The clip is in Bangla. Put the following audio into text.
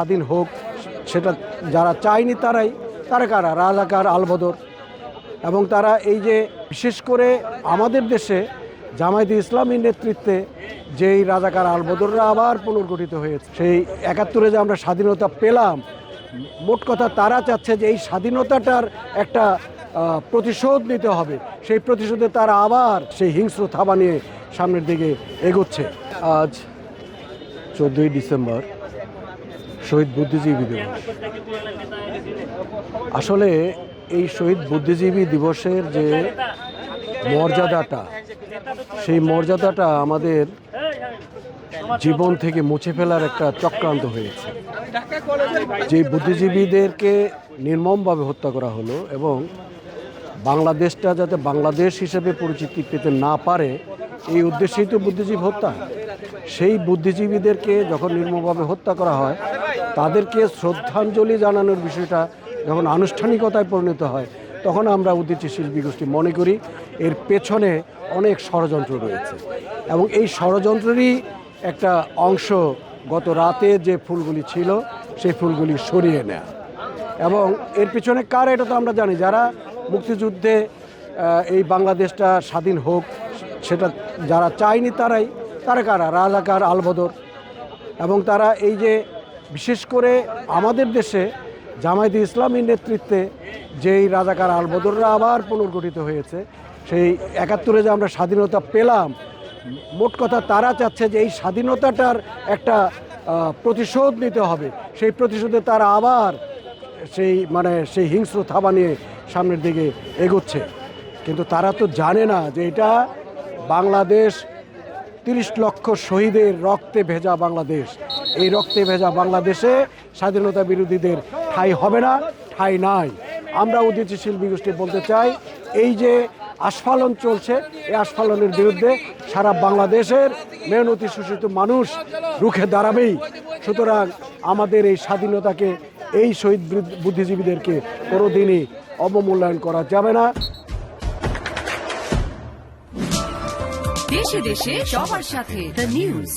স্বাধীন হোক, সেটা যারা চায়নি তারা কারা? রাজাকার, আলবদর। এবং তারা এই যে বিশেষ করে আমাদের দেশে জামায়াতে ইসলামীর নেতৃত্বে যেই রাজাকার আলবদররা আবার পুনর্গঠিত হয়েছে, সেই ৭১-এ যে আমরা স্বাধীনতা পেলাম, মোট কথা তারা চাচ্ছে যে এই স্বাধীনতাটার একটা প্রতিশোধ নিতে হবে। সেই প্রতিশোধে তারা আবার সেই হিংস্র থাবা নিয়ে সামনের দিকে এগোচ্ছে। আজ 14ই ডিসেম্বর শহীদ বুদ্ধিজীবী দিবস। আসলে এই শহীদ বুদ্ধিজীবী দিবসের যে মর্যাদাটা, সেই মর্যাদাটা আমাদের জীবন থেকে মুছে ফেলার একটা চক্রান্ত হয়েছে। যে বুদ্ধিজীবীদেরকে নির্মমভাবে হত্যা করা হলো এবং বাংলাদেশটা যাতে বাংলাদেশ হিসেবে পরিচিতি পেতে না পারে, এই উদ্দেশ্যেই তো বুদ্ধিজীবী হত্যা। সেই বুদ্ধিজীবীদেরকে যখন নির্মমভাবে হত্যা করা হয়, তাদেরকে শ্রদ্ধাঞ্জলি জানানোর বিষয়টা যখন আনুষ্ঠানিকতায় পরিণত হয়, তখন আমরা উদীচী শিল্পী গোষ্ঠী মনে করি এর পেছনে অনেক ষড়যন্ত্র রয়েছে। এবং এই ষড়যন্ত্রেরই একটা অংশ গত রাতে যে ফুলগুলি ছিল সেই ফুলগুলি সরিয়ে নেয়া। এবং এর পিছনে কারা, এটা তো আমরা জানি। যারা মুক্তিযুদ্ধে এই বাংলাদেশটা স্বাধীন হোক, সেটা যারা চায়নি তারা কারা? রাজাকার, আলবদর। এবং তারা এই যে বিশেষ করে আমাদের দেশে জামায়াতে ইসলামীর নেতৃত্বে যেই রাজাকার আলবদররা আবার পুনর্গঠিত হয়েছে, সেই ৭১-এ যে আমরা স্বাধীনতা পেলাম, মোট কথা তারা চাচ্ছে যে এই স্বাধীনতাটার একটা প্রতিশোধ নিতে হবে। সেই প্রতিশোধে তারা আবার সেই হিংস্র থাবা নিয়ে সামনের দিকে এগোচ্ছে। কিন্তু তারা তো জানে না যে এটা বাংলাদেশ ৩০ লক্ষ শহীদের রক্তে ভেজা বাংলাদেশ। এই রক্তে ভেজা বাংলাদেশে স্বাধীনতা বিরোধীদের ঠাঁই হবে না, ঠাঁই নাই। আমরা উদীচী শিল্পী গোষ্ঠী বলতে চাই, এই যে আস্ফালন চলছে, এই আস্ফালনের বিরুদ্ধে সারা বাংলাদেশের মেহনতি শোষিত মানুষ রুখে দাঁড়াবেই। সুতরাং আমাদের এই স্বাধীনতাকে, এই শহীদ বুদ্ধিজীবীদেরকে কোনোদিনই অবমূল্যায়ন করা যাবে না। দেশে দেশে সবার সাথে দ্য নিউজ।